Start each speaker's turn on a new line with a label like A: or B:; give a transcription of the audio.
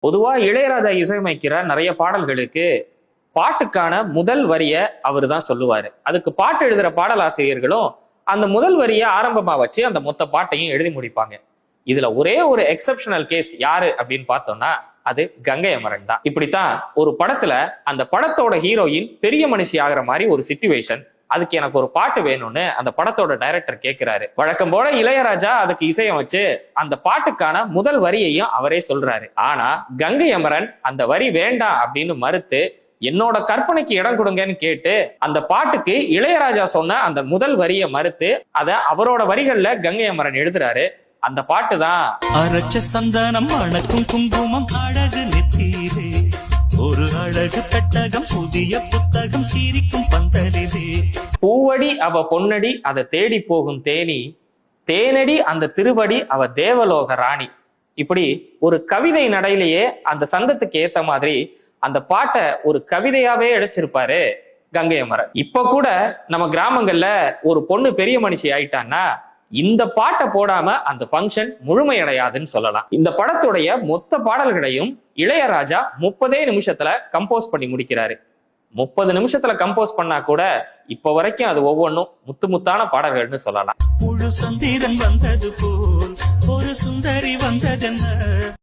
A: பொதுவா இளையராஜா இசையமைக்கிற நிறைய பாடல்களுக்கு பாட்டுக்கான முதல் வரிய அவர் தான் சொல்லுவாரு. அதுக்கு பாட்டு எழுதுற பாடலாசிரியர்களும் அந்த முதல் வரிய ஆரம்பமா வச்சு அந்த மொத்த பாட்டையும் எழுதி முடிப்பாங்க. இதுல ஒரே ஒரு எக்ஸப்ஷனல் கேஸ் யாரு அப்படின்னு பார்த்தோம்னா அது கங்கை அமரன் தான். இப்படித்தான் ஒரு படத்துல அந்த படத்தோட ஹீரோயின் பெரிய மனுஷி ஆகிற மாதிரி ஒரு சிச்சுவேஷன், அதுக்கு எனக்கு ஒரு பாட்டு வேணும்னு அந்த படத்தோட டைரக்டர் கேட்கிறாரு. வழக்கம் போல இளையராஜா அதுக்கு இசையமைச்சு அந்த பாட்டுக்கான முதல் வரியையும் அவரே சொல்றாரு. ஆனா கங்கை அமரன் அந்த வரி வேண்டாம் அப்படின்னு மறுத்து என்னோட கற்பனைக்கு இடம் கொடுங்கன்னு கேட்டு அந்த பாட்டுக்கு இளையராஜா சொன்ன அந்த முதல் வரியை மறுத்து அதை அவரோட வரிகள்ல கங்கை அமரன் எழுதுறாரு. அந்த பாட்டு தான்
B: அரச்ச சந்தனம் அணக்கும் குங்குமம் அழகு நெத்தீரே ஒரு அழகு பெட்டகம் புதிய புத்தகம் சிரிக்கும் பந்தலிலே
A: பூவடி அவ பொன்னடி அதை தேடி போகும் தேனி தேனடி அந்த திருவடி அவ தேவலோக ராணி. இப்படி ஒரு கவிதை நடையிலேயே அந்த சந்தத்துக்கு ஏத்த மாதிரி அந்த பாட்டை ஒரு கவிதையாவே இழைச்சிருப்பாரு கங்கை அமரன். இப்ப கூட நம்ம கிராமங்கள்ல ஒரு பொண்ணு பெரிய மனுஷி ஆயிட்டான்னா இந்த பாட்டை போடாம அந்த ஃபங்க்ஷன் முழுமையடையாதுன்னு சொல்லலாம். இந்த படத்துடைய மொத்த பாடல்களையும் இளையராஜா 30 நிமிஷத்துல கம்போஸ் பண்ணி முடிக்கிறாரு. 30 நிமிஷத்துல கம்போஸ் பண்ணா கூட இப்ப வரைக்கும் அது ஒவ்வொன்றும் முத்து முத்தான பாடல்கள்னு சொல்லலாம்.
B: முழு சந்திரன் வந்தது போல் ஒரு சுந்தரி வந்ததென்ன